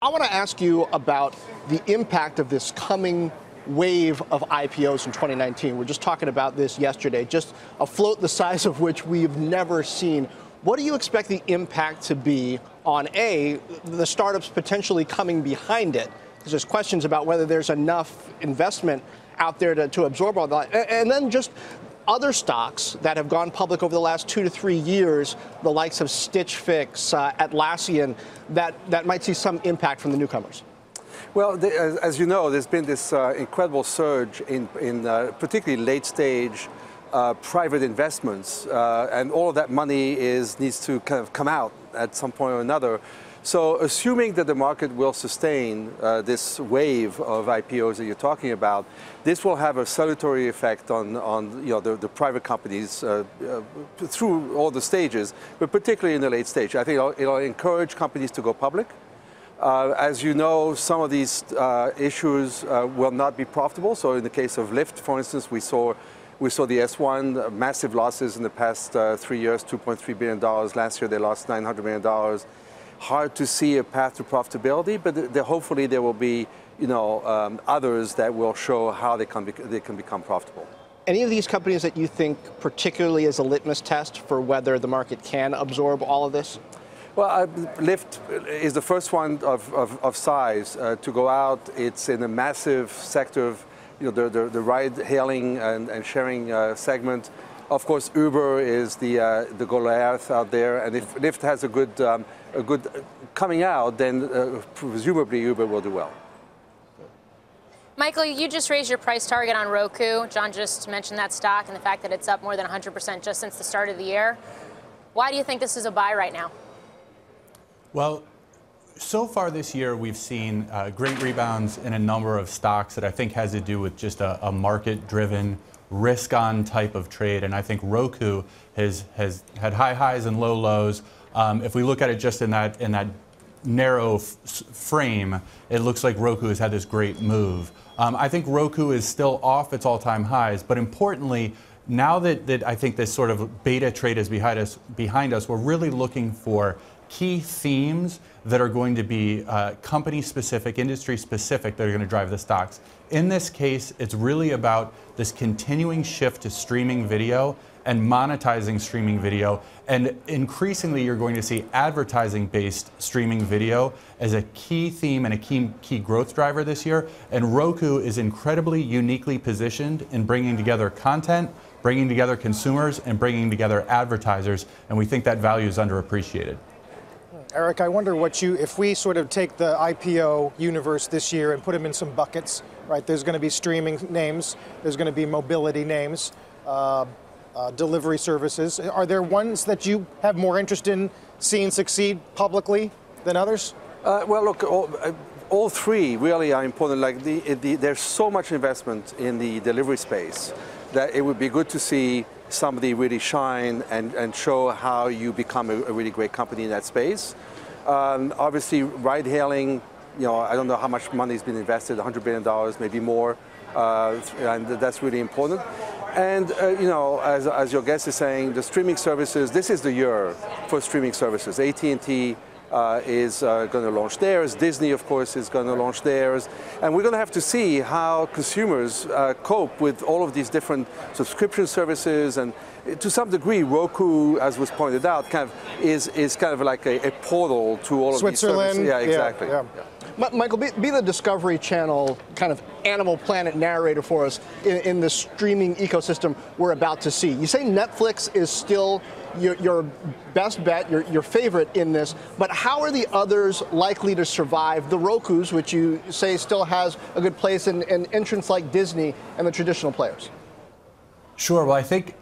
I want to ask you about the impact of this coming wave of IPOs in 2019. We're just talking about this yesterday, just a float the size of which we've never seen. What do you expect the impact to be on the startups potentially coming behind it? Because there's questions about whether there's enough investment out there to absorb all that. And then just other stocks that have gone public over the last 2 to 3 years, the likes of Stitch Fix, Atlassian, that might see some impact from the newcomers. Well, as you know, there's been this incredible surge in particularly late-stage private investments, and all of that money needs to kind of come out at some point or another. So assuming that the market will sustain this wave of IPOs that you're talking about, this will have a salutary effect on the private companies through all the stages, but particularly in the late stage. I think it'll encourage companies to go public. As you know, some of these issues will not be profitable. So in the case of Lyft, for instance, we saw the S1, massive losses in the past 3 years, $2.3 billion. Last year they lost $900 million. Hard to see a path to profitability, but hopefully there will be others that will show how they can become profitable. Any of these companies that you think particularly is a litmus test for whether the market can absorb all of this? Well, Lyft is the first one of size to go out. It's in a massive sector of the ride-hailing and sharing segment. Of course, Uber is the Goliath out there, and if Lyft has a good coming out, then presumably Uber will do well. Michael, you just raised your price target on Roku. John just mentioned that stock and the fact that it's up more than 100% just since the start of the year. Why do you think this is a buy right now? Well, so far this year, we've seen great rebounds in a number of stocks that I think has to do with just a market-driven, risk-on type of trade. And I think Roku has had high highs and low lows. If we look at it just in that narrow frame, it looks like Roku has had this great move. I think Roku is still off its all-time highs, but importantly, now that I think this sort of beta trade is behind us, we're really looking for key themes that are going to be company-specific, industry-specific, that are going to drive the stocks. In this case, it's really about this continuing shift to streaming video and monetizing streaming video. And increasingly, you're going to see advertising-based streaming video as a key theme and a key growth driver this year. And Roku is incredibly uniquely positioned in bringing together content, bringing together consumers, and bringing together advertisers. And we think that value is underappreciated. Eric, I wonder if we sort of take the IPO universe this year and put them in some buckets, right? There's going to be streaming names, there's going to be mobility names, delivery services. Are there ones that you have more interest in seeing succeed publicly than others? Well, look, all three really are important. Like there's so much investment in the delivery space that it would be good to see somebody really shine and show how you become a really great company in that space. Obviously, ride-hailing, I don't know how much money has been invested, $100 billion, maybe more, and that's really important. And, as your guest is saying, the streaming services, this is the year for streaming services. AT&T is going to launch theirs. Disney, of course, is going to launch theirs. And we're going to have to see how consumers cope with all of these different subscription services. And to some degree, Roku, as was pointed out, is kind of like a portal to all of these services. Yeah, exactly. Yeah. Michael, be the Discovery Channel kind of Animal Planet narrator for us in the streaming ecosystem we're about to see. You say Netflix is still your best bet, your favorite in this, but how are the others likely to survive? The Rokus, which you say still has a good place in entrants like Disney and the traditional players. Sure. Well, I think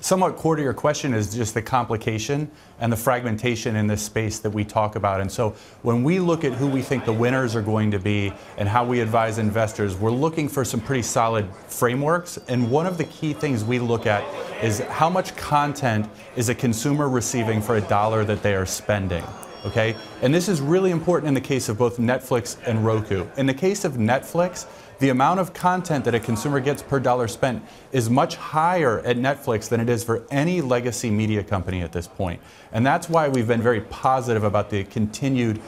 somewhat core to your question is just the complication and the fragmentation in this space that we talk about. And so when we look at who we think the winners are going to be and how we advise investors, we're looking for some pretty solid frameworks. And one of the key things we look at is how much content is a consumer receiving for a dollar that they are spending. Okay? And this is really important in the case of both Netflix and Roku. In the case of Netflix, the amount of content that a consumer gets per dollar spent is much higher at Netflix than it is for any legacy media company at this point. And that's why we've been very positive about the continued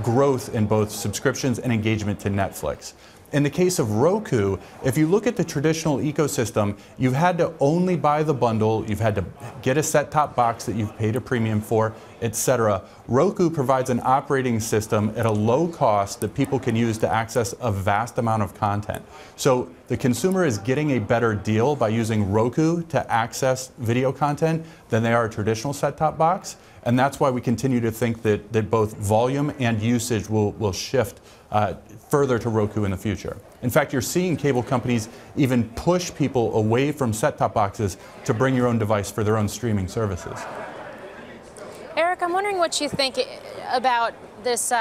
growth in both subscriptions and engagement to Netflix. In the case of Roku, if you look at the traditional ecosystem, you've had to only buy the bundle, you've had to get a set-top box that you've paid a premium for, etc. Roku provides an operating system at a low cost that people can use to access a vast amount of content. So the consumer is getting a better deal by using Roku to access video content than they are a traditional set-top box. And that's why we continue to think that both volume and usage will shift further to Roku in the future. In fact, you're seeing cable companies even push people away from set-top boxes to bring your own device for their own streaming services. Eric, I'm wondering what you think about this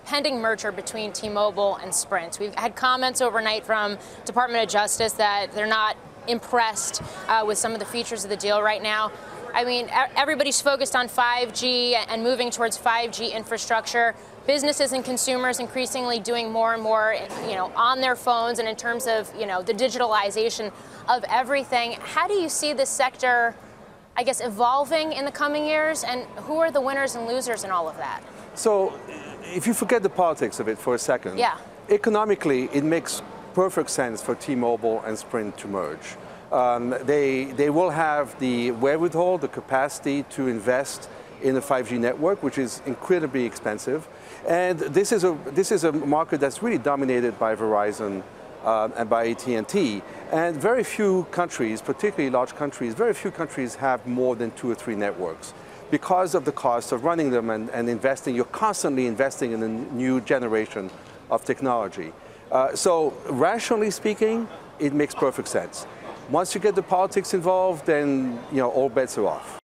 pending merger between T-Mobile and Sprint. We've had comments overnight from Department of Justice that they're not impressed with some of the features of the deal right now. I mean, everybody's focused on 5G and moving towards 5G infrastructure. Businesses and consumers increasingly doing more and more, on their phones, and in terms of, the digitalization of everything. How do you see this sector, I guess, evolving in the coming years, and who are the winners and losers in all of that? So, if you forget the politics of it for a second, yeah. Economically, it makes perfect sense for T-Mobile and Sprint to merge. They will have the wherewithal, the capacity to invest in a 5G network, which is incredibly expensive. And this is a market that's really dominated by Verizon and by AT&T. And very few countries, particularly large countries, very few countries have more than 2 or 3 networks. Because of the cost of running them and investing, you're constantly investing in a new generation of technology. So rationally speaking, it makes perfect sense. Once you get the politics involved, then all bets are off.